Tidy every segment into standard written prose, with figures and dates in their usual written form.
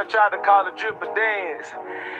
tried to call it drip or dance.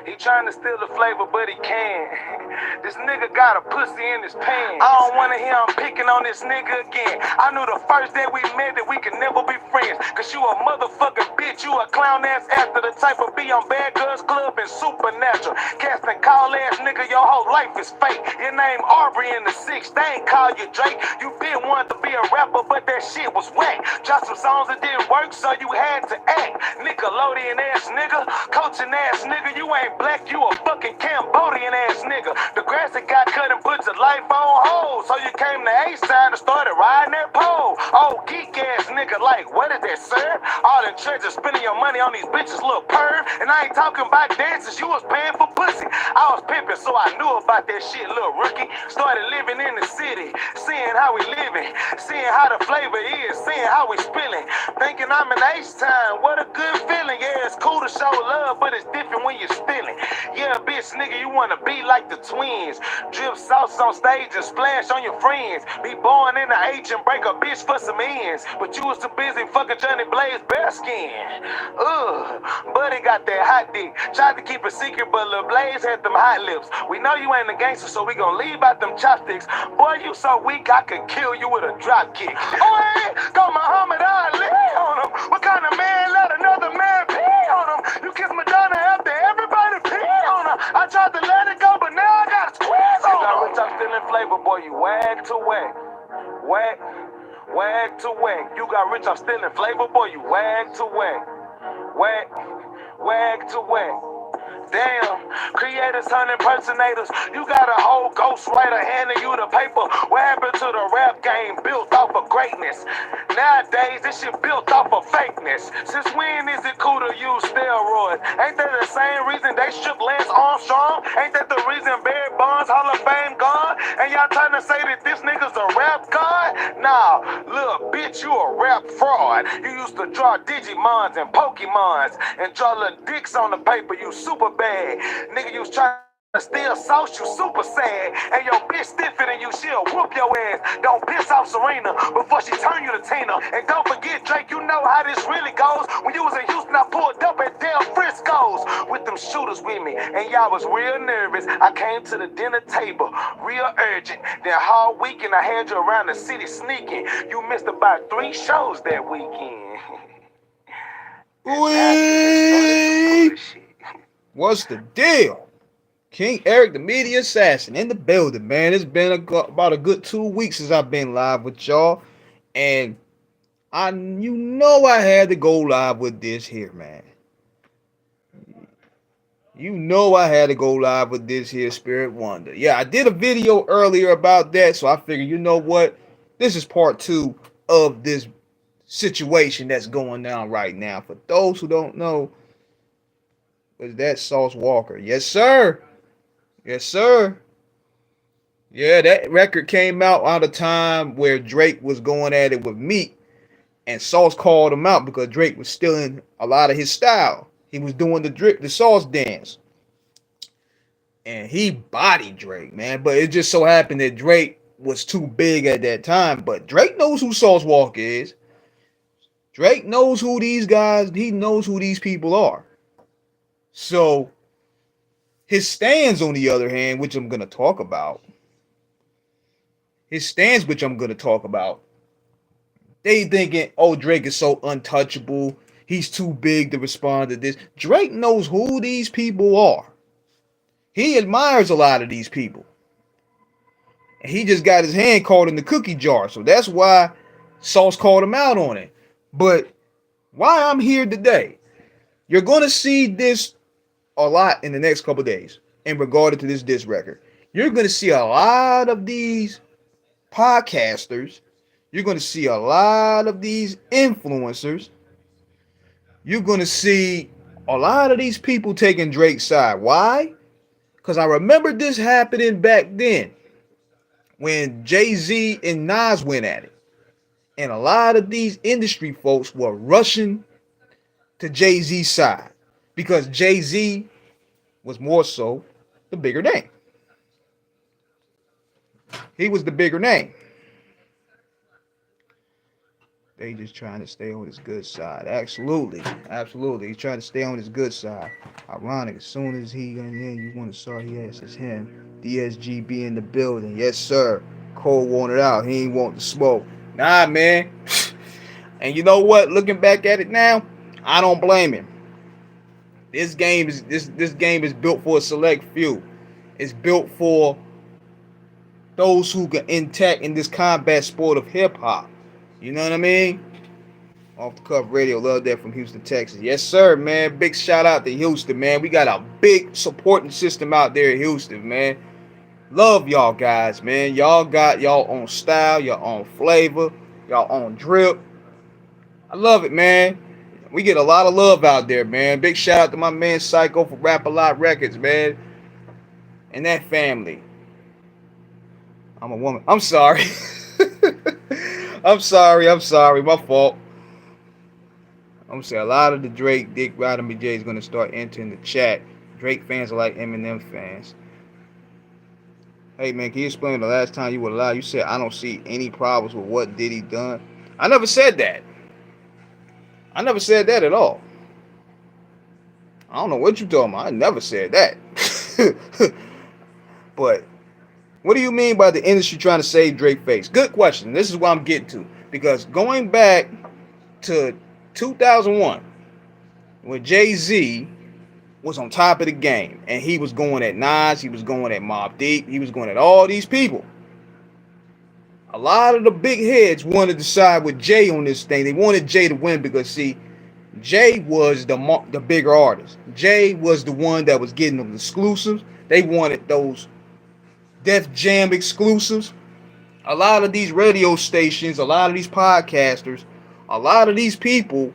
He trying to steal the flavor, but he can't. This nigga got a pussy in his pants. I don't wanna hear him picking on this nigga again. I knew the first day we met that we could never be friends. Cause you a motherfucking bitch, you a clown ass actor, the type of be on Bad Girls Club and Supernatural. Casting call ass nigga, your whole life is fake. Your name Aubrey in the six, they ain't call you Drake. You been wanting to be a rapper, but that shit was whack. Dropped some songs that didn't work, so you had to act. Nickelodeon ass nigga, coaching ass nigga, you ain't black, you a fucking Cambodian ass nigga. The grass that got cut and put your life on hold, so you came to A-side and started riding that pole. Oh, geek ass nigga, like, what is that, sir? All in treasure, spending your money on these bitches, little perv. And I ain't talking about dances, you was paying for pussy. I was pimping, so I knew about that shit, little rookie. Started living in the city, seeing how we living, seeing how the flavor is, seeing how we spilling. Thinking I'm in H-time, what a good feeling. Yeah, it's cool to show love, but it's different when you're stealing. Yeah, bitch, nigga, you wanna be like the twins. Drip sauce on stage and splash on your friends. Be born in the H and break a bitch for some ends. But you was too busy fucking Johnny Blaze bare skin. Buddy got that hot dick. Tried to keep it secret, but Lil Blaze had them hot lips. We know you ain't a gangster, so we gon' leave out them chopsticks. Boy, you so weak, I could kill you with a drop kick. Oh, hey, go Muhammad Ali on him. What kind of man let another man pee on him? You kiss Madonna after everybody pee on her. I tried to let it go, but now I got a squeeze on him. You got rich, I'm still in flavor, boy, you wag to wag. Wag to wag. You got rich, I'm still in flavor, boy, you wag to wag. Wag to wag. Damn, creators, hun impersonators. You got a whole ghostwriter handing you the paper. What happened to the rap game built off of greatness? Nowadays, this shit built off of fakeness. Since when is it cool to use steroids? Ain't that the same reason they shook Lance Armstrong? Ain't that the reason Barry Bonds Hall of Fame gone? And y'all trying to say that this nigga's a rap god? Nah, look, bitch, you a rap fraud. You used to draw Digimons and Pokemons and draw little dicks on the paper. You super bad. Nigga, you was trying to steal sauce, you super sad. And your bitch stiffer than you, she'll whoop your ass. Don't piss off Serena before she turn you to Tina. And don't forget, Drake, you know how this really goes. When you was in Houston, I pulled up at Del Frisco's with them shooters with me. And y'all was real nervous. I came to the dinner table, real urgent. Then all weekend, I had you around the city sneaking. You missed about 3 shows that weekend. Wee! What's the deal? King Eric, the media assassin, in the building, man. It's been about a good 2 weeks since I've been live with y'all, and I had to go live with this here, man. I had to go live with this here Spirit Wonder. Yeah, I did a video earlier about that, so I figured, you know what? This is part 2 of this situation that's going down right now. For those who don't know, was that Sauce Walker? Yes, sir. Yes, sir. Yeah, that record came out of time where Drake was going at it with Meek, and Sauce called him out because Drake was stealing a lot of his style. He was doing the Sauce dance, and he bodied Drake, man. But it just so happened that Drake was too big at that time. But Drake knows who Sauce Walker is. Drake knows who these guys. He knows who these people are. So his stands, on the other hand, which I'm going to talk about, they thinking, oh, Drake is so untouchable. He's too big to respond to this. Drake knows who these people are. He admires a lot of these people. And he just got his hand caught in the cookie jar. So that's why Sauce called him out on it. But why I'm here today, you're going to see this a lot in the next couple days in regard to this diss record. You're going to see a lot of these podcasters. You're going to see a lot of these influencers. You're going to see a lot of these people taking Drake's side. Why? Because I remember this happening back then when Jay-Z and Nas went at it. And a lot of these industry folks were rushing to Jay-Z's side because Jay-Z was more so the bigger name. He was the bigger name. They just trying to stay on his good side. Absolutely. Absolutely. He's trying to stay on his good side. Ironic, as soon as he got in, you want to saw yes, it's him. DSGB in the building. Yes, sir. Cole wanted out. He ain't want the smoke. Nah, man. And you know what? Looking back at it now, I don't blame him. This game is built for a select few. It's built for those who can intact in this combat sport of hip hop. You know what I mean? Off the Cuff Radio, love that from Houston, Texas. Yes, sir, man. Big shout out to Houston, man. We got a big supporting system out there in Houston, man. Love y'all guys, man. Y'all got y'all own style, your own flavor, y'all own drip. I love it, man. We get a lot of love out there, man. Big shout out to my man Psycho for Rap-A-Lot Records, man. And that family. I'm a woman. I'm sorry. I'm sorry. My fault. I'm saying a lot of the Drake, Dick, Ryder, and J is going to start entering the chat. Drake fans are like Eminem fans. Hey, man, can you explain the last time you were live? You said, I don't see any problems with what Diddy done. I never said that. I never said that at all. I don't know what you talking about. I never said that. But what do you mean by the industry trying to save Drake face? Good question. This is what I'm getting to. Because going back to 2001, when Jay-Z was on top of the game, and he was going at Nas, he was going at Mobb Deep, he was going at all these people. A lot of the big heads wanted to side with Jay on this thing. They wanted Jay to win because, see, Jay was the bigger artist. Jay was the one that was getting them exclusives. They wanted those Def Jam exclusives. A lot of these radio stations, a lot of these podcasters, a lot of these people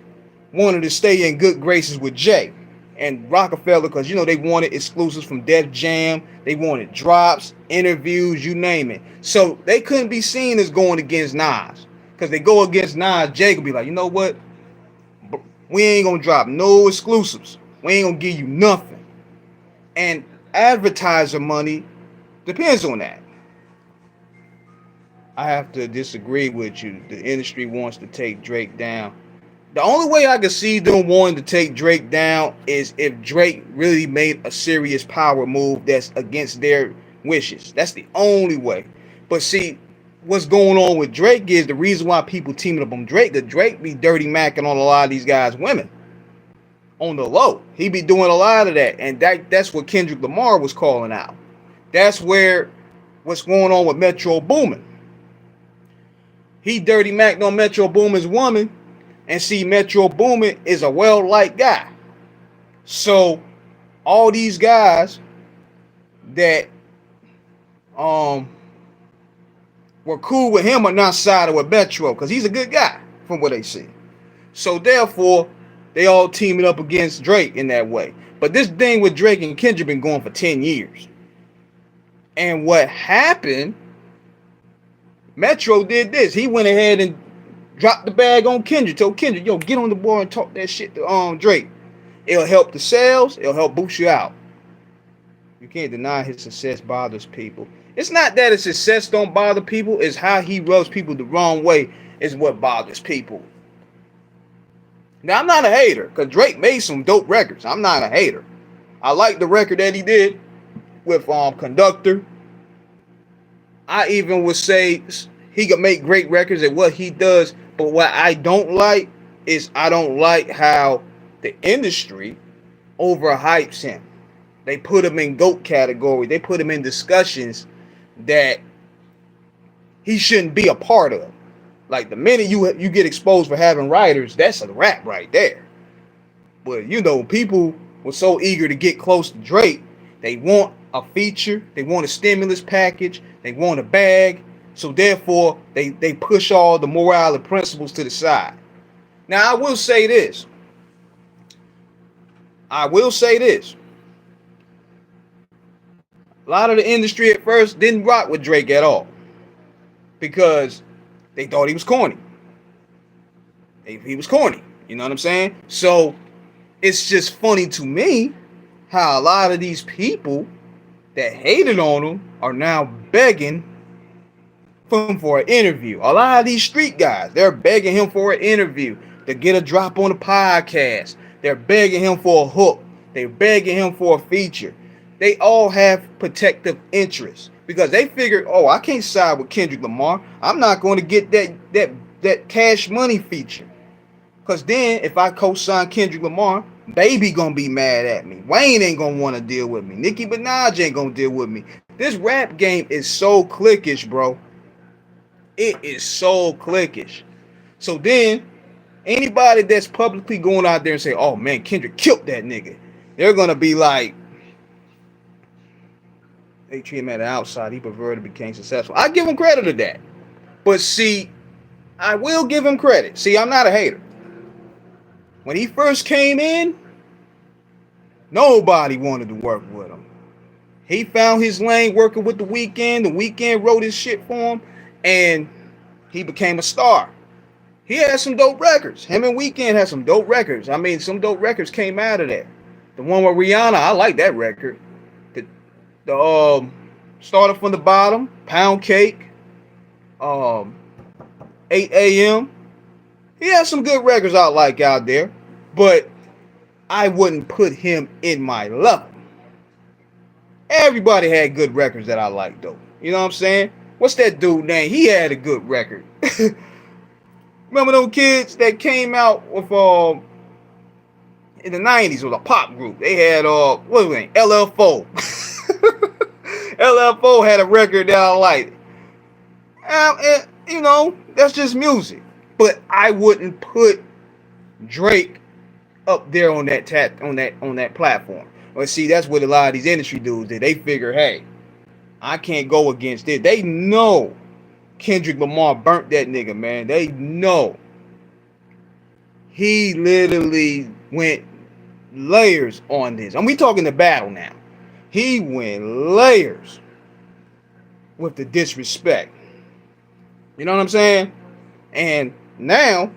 wanted to stay in good graces with Jay and Rockefeller because, you know, they wanted exclusives from Def Jam. They wanted drops, interviews, you name it. So they couldn't be seen as going against Nas. Because they go against Nas, Jay could be like, you know what? We ain't going to drop no exclusives. We ain't going to give you nothing. And advertiser money depends on that. I have to disagree with you. The industry wants to take Drake down. The only way I can see them wanting to take Drake down is if Drake really made a serious power move that's against their wishes. That's the only way. But see, what's going on with Drake is the reason why people teaming up on Drake, that Drake be dirty macking on a lot of these guys' women. On the low. He be doing a lot of that. And that's what Kendrick Lamar was calling out. That's where what's going on with Metro Boomin. He dirty macked on Metro Boomin's woman. And see, Metro Boomin is a well-liked guy. So, all these guys that were cool with him are not siding with Metro because he's a good guy from what they see. So, therefore, they all teaming up against Drake in that way. But this thing with Drake and Kendrick been going for 10 years. And what happened, Metro did this. He went ahead and dropped the bag on Kendrick. Told Kendrick, yo, get on the board and talk that shit to Drake. It'll help the sales. It'll help boost you out. You can't deny his success bothers people. It's not that his success don't bother people. It's how he rubs people the wrong way is what bothers people. Now, I'm not a hater because Drake made some dope records. I'm not a hater. I like the record that he did with Conductor. I even would say he could make great records at what he does. But what I don't like is I don't like how the industry overhypes him. They put him in GOAT category. They put him in discussions that he shouldn't be a part of. Like the minute you get exposed for having writers, that's a wrap right there. But you know, people were so eager to get close to Drake. They want a feature. They want a stimulus package. They want a bag. So therefore, they push all the moral and principles to the side. Now, I will say this. A lot of the industry at first didn't rock with Drake at all. Because they thought he was corny. He was corny. You know what I'm saying? So, it's just funny to me how a lot of these people that hated on him are now begging for an interview. A lot of these street guys, they're begging him for an interview to get a drop on the podcast. They're begging him for a hook. They're begging him for a feature. They all have protective interests because they figure, oh, I can't side with Kendrick Lamar. I'm not going to get that Cash Money feature. Because then if I co-sign Kendrick Lamar, Baby gonna be mad at me. Wayne ain't gonna want to deal with me. Nicki Minaj ain't gonna deal with me. This rap game is so cliquish, bro. It is so cliquish. So then, anybody that's publicly going out there and say, oh man, Kendrick killed that nigga, they're gonna be like, they treat him at the outside, he perverted, became successful. I give him credit to that. But see, I will give him credit. See, I'm not a hater. When he first came in, nobody wanted to work with him. He found his lane working with The Weeknd. The Weeknd wrote his shit for him, and he became a star. He had some dope records. Him and Weeknd had some dope records. I mean, some dope records came out of there. The one with Rihanna, I like that record. The Started from the Bottom, Pound Cake, 8 a.m. He has some good records I like out there, but I wouldn't put him in my level. Everybody had good records that I like, though. You know what I'm saying? What's that dude name? He had a good record. Remember those kids that came out with in the 90s with a pop group? They had what was it? LL4. LL4 had a record that I liked. You know, that's just music. But I wouldn't put Drake up there on that platform. But see, that's what a lot of these industry dudes did. They figure, hey, I can't go against it. They know Kendrick Lamar burnt that nigga, man. They know. He literally went layers on this. And we talking the battle now. He went layers with the disrespect. You know what I'm saying? And now,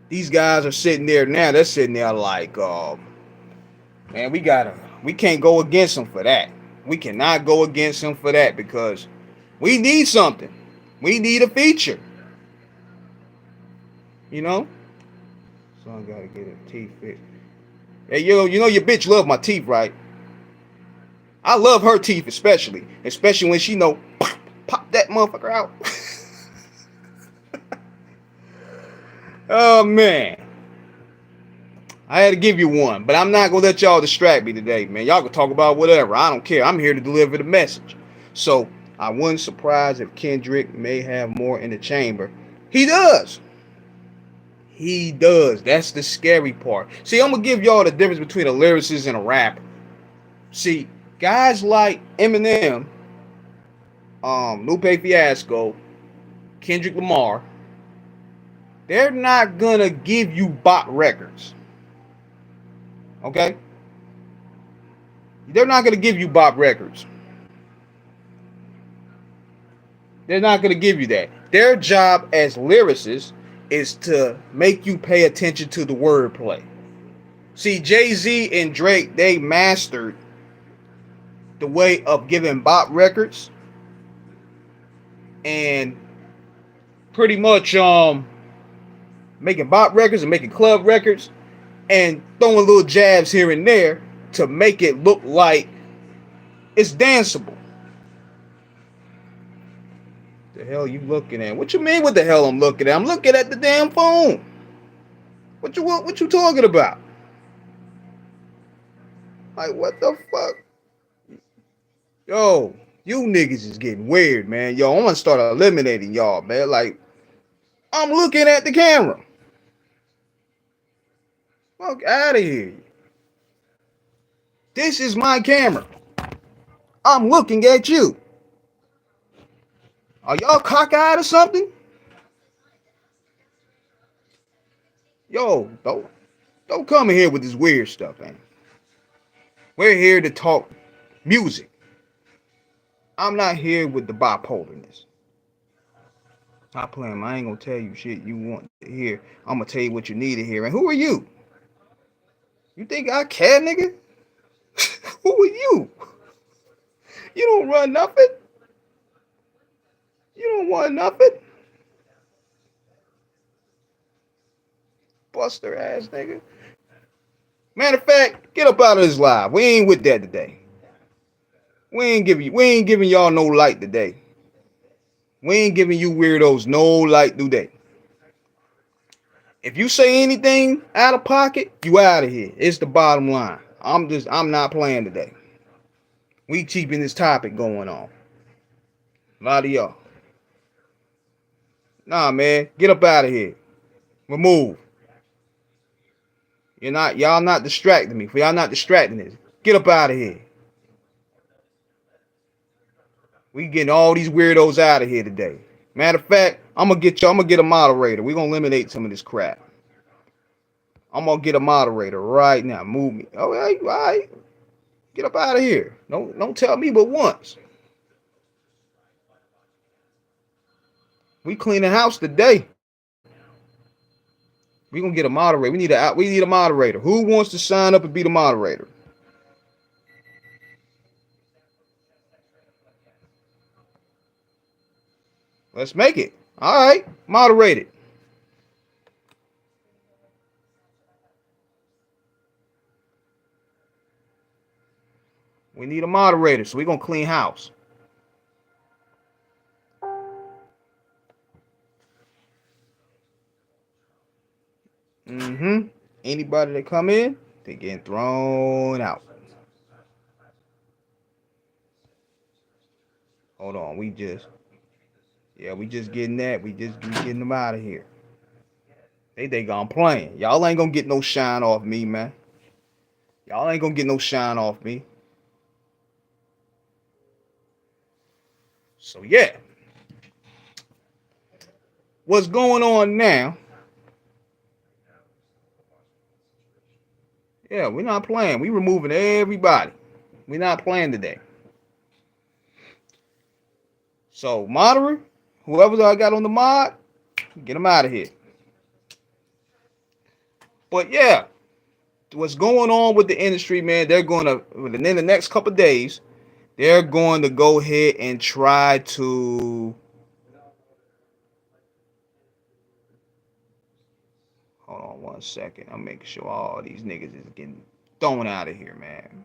these guys are sitting there now. They're sitting there like, man, we can't go against him for that. We cannot go against him for that because we need something. We need a feature. You know? So I gotta get a teeth fixed. Hey, yo, you know your bitch love my teeth, right? I love her teeth especially when she know pop that motherfucker out. Oh man, I had to give you one, but I'm not gonna let y'all distract me today, man. Y'all can talk about whatever. I don't care. I'm here to deliver the message. So I wasn't surprised if Kendrick may have more in the chamber. He does. He does. That's the scary part. See, I'm gonna give y'all the difference between a lyricist and a rapper. See, guys like Eminem, Lupe Fiasco, Kendrick Lamar, they're not gonna give you bot records. Okay? They're not gonna give you bot records. They're not gonna give you that. Their job as lyricists is to make you pay attention to the wordplay. See, Jay-Z and Drake, they mastered the way of giving bop records and pretty much making bop records and making club records and throwing little jabs here and there to make it look like it's danceable. The hell you looking at? What you mean what the hell I'm looking at? I'm looking at the damn phone. What you talking about? Like what the fuck? Yo, you niggas is getting weird, man. Yo, I'm gonna start eliminating y'all, man. Like, I'm looking at the camera. Fuck out of here. This is my camera. I'm looking at you. Are y'all cockeyed or something? Yo, don't come in here with this weird stuff, man. We're here to talk music. I'm not here with the bipolarness. Stop playing. I ain't gonna tell you shit you want to hear. I'm gonna tell you what you need to hear. And who are you? You think I care, nigga? Who are you? You don't run nothing. You don't want nothing. Buster ass nigga. Matter of fact, get up out of this live. We ain't with that today. We ain't giving y'all no light today. We ain't giving you weirdos no light today. If you say anything out of pocket, you out of here. It's the bottom line. I'm not playing today. We keeping this topic going on. A lot of y'all. Nah, man, get up out of here. Remove. Y'all not distracting me. For y'all not distracting this. Get up out of here. We getting all these weirdos out of here today. Matter of fact, I'm gonna get a moderator. We're gonna eliminate some of this crap. I'm gonna get a moderator right now. Move me. All right. Get up out of here. Don't tell me but once. We clean the house today. We gonna get a moderator. We need a moderator. Who wants to sign up and be the moderator? Let's make it. All right, moderate it. We need a moderator, so we're gonna clean house. Anybody that come in, they getting thrown out. Hold on, we just getting that. We getting them out of here. They gone playing. Y'all ain't gonna get no shine off me, man. Y'all ain't gonna get no shine off me. So yeah. What's going on now? Yeah, we're not playing. We removing everybody. We're not playing today. So moderator, whoever I got on the mod, get them out of here. But yeah, what's going on with the industry, man? They're going to, within the next couple of days, they're going to go ahead and try to. Hold on 1 second. I'm making sure all these niggas is getting thrown out of here, man.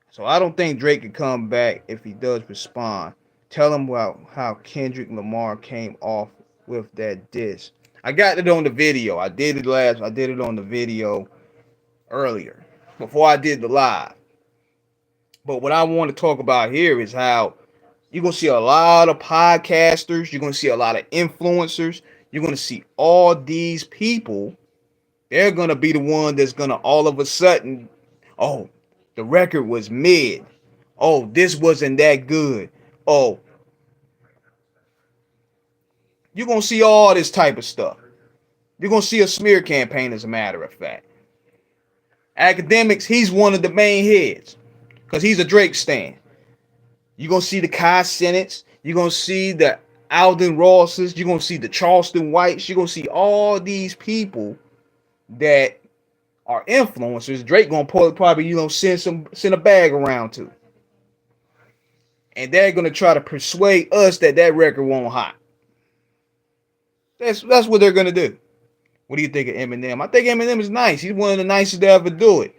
So I don't think Drake can come back if he does respond. Tell him about how Kendrick Lamar came off with that diss. I got it on the video. I did it on the video earlier before I did the live. But what I want to talk about here is how you're going to see a lot of podcasters. You're going to see a lot of influencers. You're going to see all these people. They're going to be the one that's going to all of a sudden, oh, the record was mid. Oh, this wasn't that good. Oh, you're going to see all this type of stuff. You're going to see a smear campaign, as a matter of fact. Academics, he's one of the main heads because he's a Drake stan. You're going to see the Kai Cenats. You're going to see the Alden Rosses. You're going to see the Charleston Whites. You're going to see all these people that are influencers. Drake going to probably, send a bag around to. And they're going to try to persuade us that record won't hot. That's what they're going to do. What do you think of Eminem? I think Eminem is nice. He's one of the nicest to ever do it.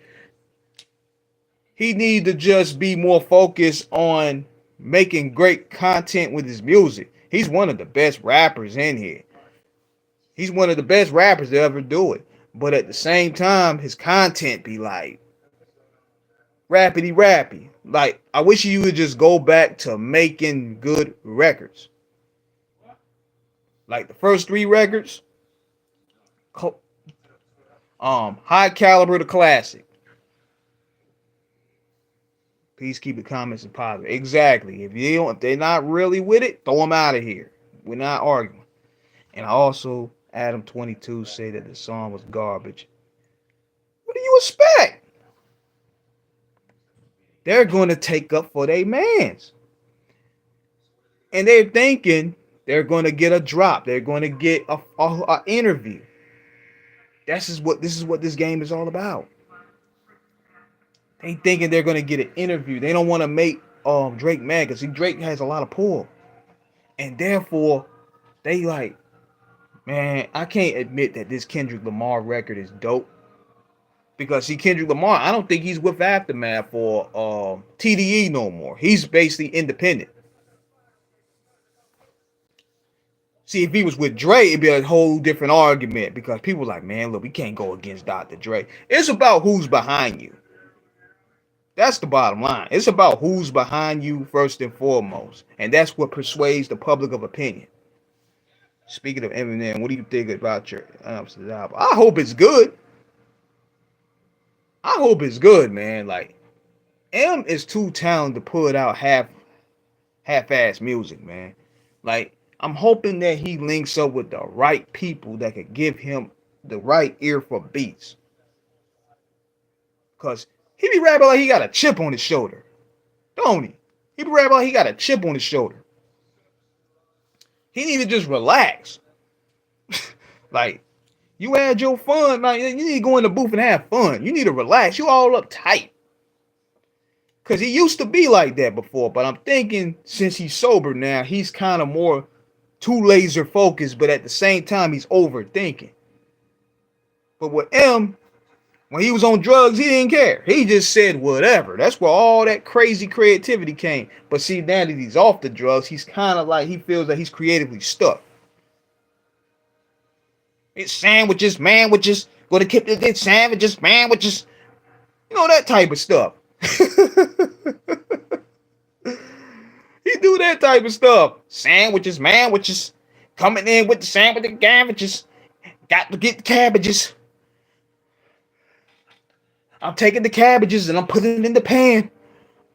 He needs to just be more focused on making great content with his music. He's one of the best rappers in here. He's one of the best rappers to ever do it. But at the same time, his content be like rappity. Like, I wish you would just go back to making good records. Like the first 3 records, High Caliber, the classic. Please keep the comments and positive. Exactly. If they're not really with it, throw them out of here. We're not arguing. And also, Adam22 said that the song was garbage. What do you expect? They're going to take up for their mans. And they're thinking they're going to get a drop. They're going to get a interview. This is what this game is all about. They thinking they're gonna get an interview. They don't want to make Drake mad because Drake has a lot of pull, and therefore they like, man, I can't admit that this Kendrick Lamar record is dope. Because see, Kendrick Lamar, I don't think he's with Aftermath or TDE no more. He's basically independent. See, if he was with Dre, it'd be a whole different argument because people are like, man, look, we can't go against Dr. Dre. It's about who's behind you. That's the bottom line. It's about who's behind you first and foremost. And that's what persuades the public of opinion. Speaking of Eminem, what do you think about your album? I hope it's good. I hope it's good, man. Like, M is too talented to put out half-ass music, man. Like, I'm hoping that he links up with the right people that could give him the right ear for beats. Cause he be rapping like he got a chip on his shoulder. Don't he? He be rapping like he got a chip on his shoulder. He need to just relax. Like, you had your fun. Like, you need to go in the booth and have fun. You need to relax. You all uptight. Because he used to be like that before. But I'm thinking since he's sober now, he's kind of more too laser focused. But at the same time, he's overthinking. But with M, when he was on drugs, he didn't care. He just said whatever. That's where all that crazy creativity came. But see, now that he's off the drugs, he's kind of like, he feels that he's creatively stuck. It's sandwiches, manwiches. Go to keep it sandwiches, manwiches. You know, that type of stuff. He do that type of stuff. Sandwiches, manwiches. Coming in with the sandwich and cabbages. Got to get the cabbages. I'm taking the cabbages and I'm putting it in the pan.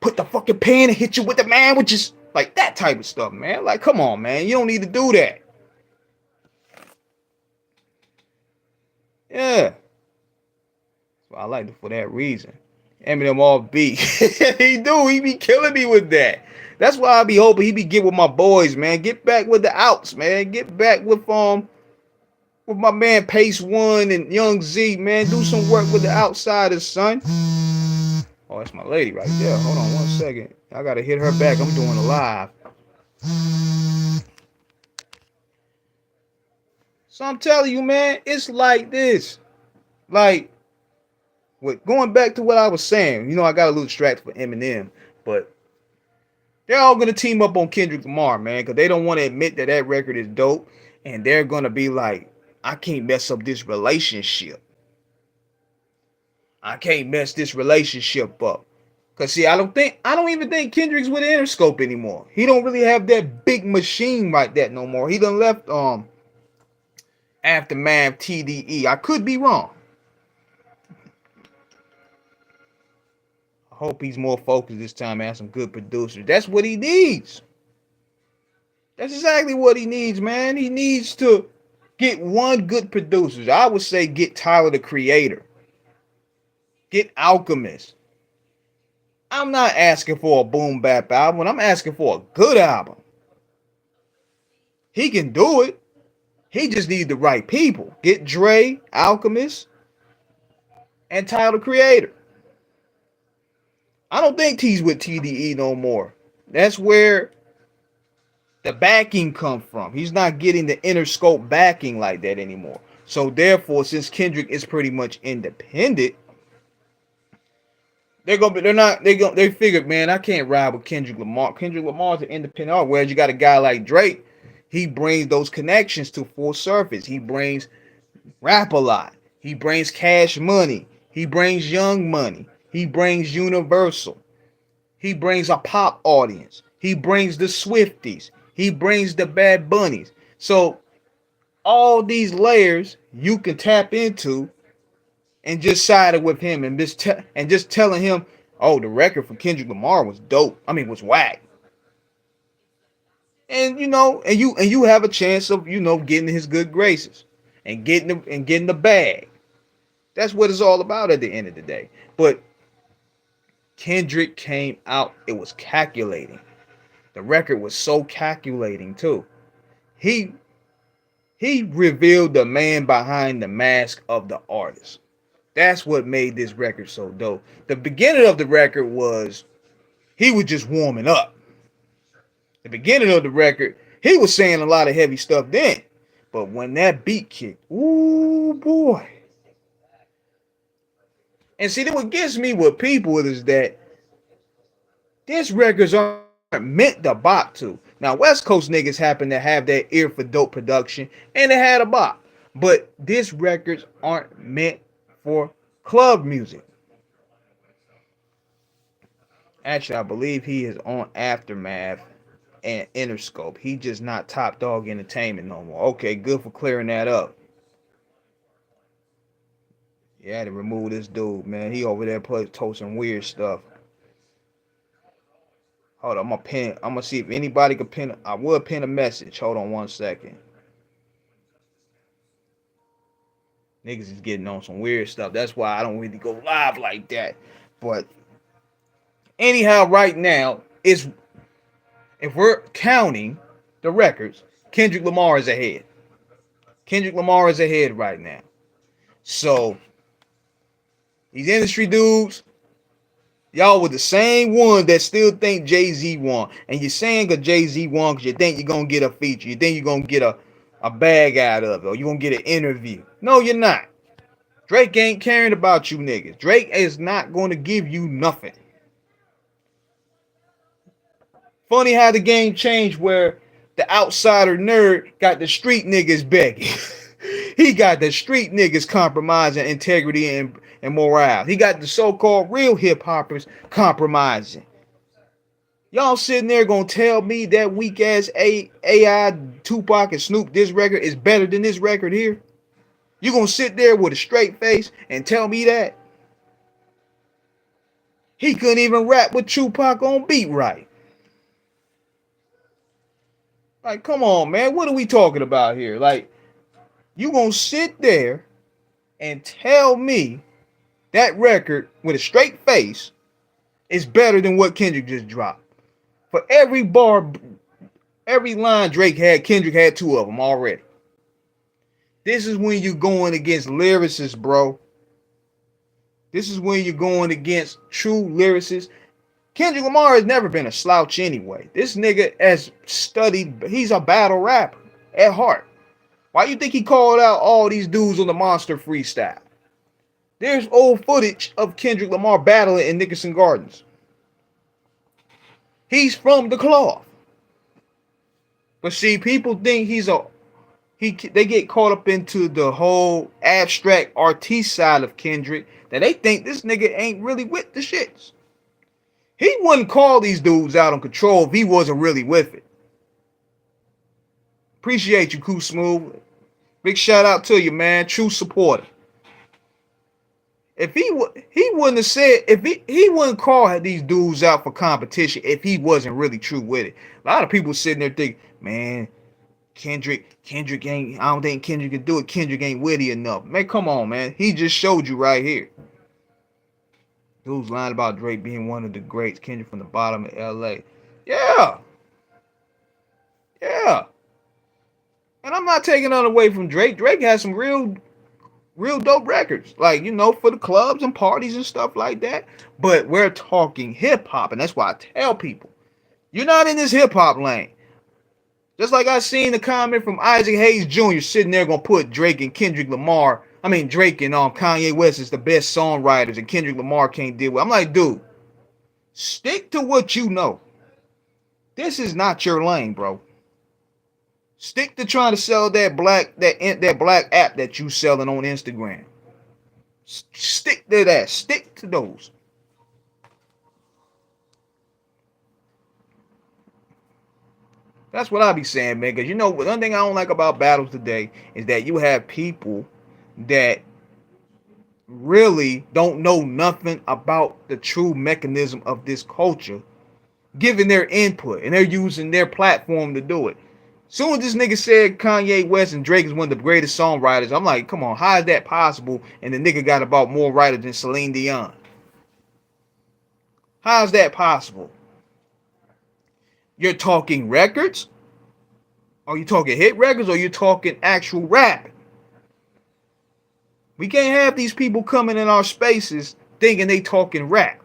Put the fucking pan and hit you with the manwiches. Like that type of stuff, man. Like, come on, man. You don't need to do that. Yeah. So I like it for that reason. Eminem off beat. He be killing me with that. That's why I be hoping he be get with my boys, man. Get back with the outs, man. Get back with my man Pace One and Young Z, man. Do some work with the outsiders, son. Oh, that's my lady right there. Hold on 1 second. I gotta hit her back. I'm doing a live. So I'm telling you, man, it's like this. Like, going back to what I was saying, you know, I got a little distracted for Eminem, but they're all going to team up on Kendrick Lamar, man, because they don't want to admit that that record is dope, and they're going to be like, I can't mess up this relationship. I can't mess this relationship up. Because, see, I don't even think Kendrick's with Interscope anymore. He don't really have that big machine like that no more. He done left Aftermath TDE. I could be wrong. I hope he's more focused this time and has some good producers. That's what he needs. That's exactly what he needs, man. He needs to get one good producer. I would say get Tyler, the Creator. Get Alchemist. I'm not asking for a boom bap album. I'm asking for a good album. He can do it. He just needs the right people. Get Dre, Alchemist, and Tyler, the Creator. I don't think he's with TDE no more. That's where the backing comes from. He's not getting the Interscope backing like that anymore. So therefore, since Kendrick is pretty much independent, they figured, man, I can't ride with Kendrick Lamar. Kendrick Lamar's an independent artist. Whereas you got a guy like Drake, he brings those connections to full surface. He brings Rap-A-Lot. He brings Cash Money. He brings Young Money. He brings Universal. He brings a pop audience. He brings the Swifties. He brings the Bad Bunnies. So all these layers you can tap into and just side it with him and just telling him, oh, the record for Kendrick Lamar was dope. I mean, was whack. And you know, and you have a chance of, you know, getting his good graces and getting the bag. That's what it's all about at the end of the day. But Kendrick came out, it was calculating. The record was so calculating too. He revealed the man behind the mask of the artist. That's what made this record so dope. The beginning of the record was he was just warming up. The beginning of the record, he was saying a lot of heavy stuff then. But when that beat kicked, ooh boy. And see, what gets me with people is that these records aren't meant to bop to. Now, West Coast niggas happen to have that ear for dope production, and they had a bop. But these records aren't meant for club music. Actually, I believe he is on Aftermath and Interscope. He just not Top Dog Entertainment no more. Okay, good for clearing that up. Yeah, I had to remove this dude, man. He over there told some weird stuff. Hold on, I'm gonna see if anybody can pin. I will pin a message. Hold on 1 second. Niggas is getting on some weird stuff. That's why I don't really go live like that. But anyhow, right now, if we're counting the records, Kendrick Lamar is ahead. Kendrick Lamar is ahead right now. So these industry dudes, y'all were the same one that still think Jay-Z won. And you're saying that Jay-Z won because you think you're going to get a feature. You think you're going to get a bag out of it. Or you're going to get an interview. No, you're not. Drake ain't caring about you niggas. Drake is not going to give you nothing. Funny how the game changed where the outsider nerd got the street niggas begging. He got the street niggas compromising integrity and morale. He got the so-called real hip-hoppers compromising. Y'all sitting there gonna tell me that weak-ass AI Tupac and Snoop this record is better than this record here? You gonna sit there with a straight face and tell me that? He couldn't even rap with Tupac on beat right. Like, come on, man. What are we talking about here? Like, you gonna sit there and tell me that record with a straight face is better than what Kendrick just dropped? For every bar, every line Drake had, Kendrick had 2 of them already. This is when you're going against lyricists, bro. This is when you're going against true lyricists. Kendrick Lamar has never been a slouch anyway. This nigga has studied, he's a battle rapper at heart. Why you think he called out all these dudes on the Monster freestyle? There's old footage of Kendrick Lamar battling in Nickerson Gardens. He's from the cloth. But see, people think they get caught up into the whole abstract artiste side of Kendrick that they think this nigga ain't really with the shits. He wouldn't call these dudes out on Control if he wasn't really with it. Appreciate you, Cool Smooth. Big shout out to you, man. True supporter. If he wouldn't have said, if he wouldn't call these dudes out for competition if he wasn't really true with it. A lot of people sitting there thinking, man, Kendrick ain't, I don't think Kendrick can do it. Kendrick ain't witty enough. Man, come on, man. He just showed you right here. Dude's lying about Drake being one of the greats. Kendrick from the bottom of LA. Yeah. Yeah. And I'm not taking none away from Drake. Drake has some real dope records. Like, you know, for the clubs and parties and stuff like that. But we're talking hip hop. And that's why I tell people, you're not in this hip hop lane. Just like I seen the comment from Isaac Hayes Jr. sitting there gonna put Drake and Kendrick Lamar. I mean, Drake and Kanye West is the best songwriters and Kendrick Lamar can't deal with. I'm like, dude, stick to what you know. This is not your lane, bro. Stick to trying to sell that black app that you selling on Instagram. Stick to that. Stick to those. That's what I be saying, man. Because you know, one thing I don't like about battles today is that you have people that really don't know nothing about the true mechanism of this culture, giving their input, and they're using their platform to do it. Soon as this nigga said Kanye West and Drake is one of the greatest songwriters, I'm like, come on, how is that possible? And the nigga got about more writers than Celine Dion. How is that possible? You're talking records? Are you talking hit records or are you talking actual rap? We can't have these people coming in our spaces thinking they talking rap.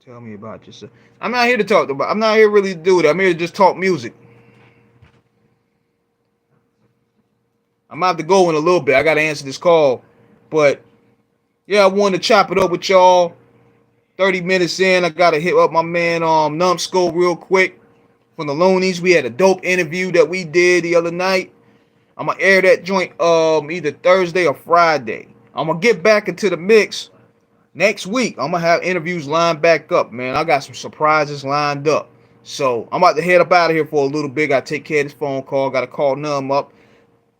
Tell me about yourself. I'm not here to talk about. I'm not here really to do that. I'm here to just talk music. I'm about to go in a little bit. I got to answer this call. But, yeah, I wanted to chop it up with y'all. 30 minutes in, I got to hit up my man Numbskull real quick from the Loonies. We had a dope interview that we did the other night. I'm going to air that joint either Thursday or Friday. I'm going to get back into the mix next week. I'm going to have interviews lined back up, man. I got some surprises lined up. So, I'm about to head up out of here for a little bit. Got to take care of this phone call. Got to call Numb up.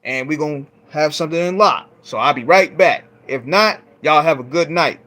And we're going to have something in lock. So I'll be right back. If not, y'all have a good night.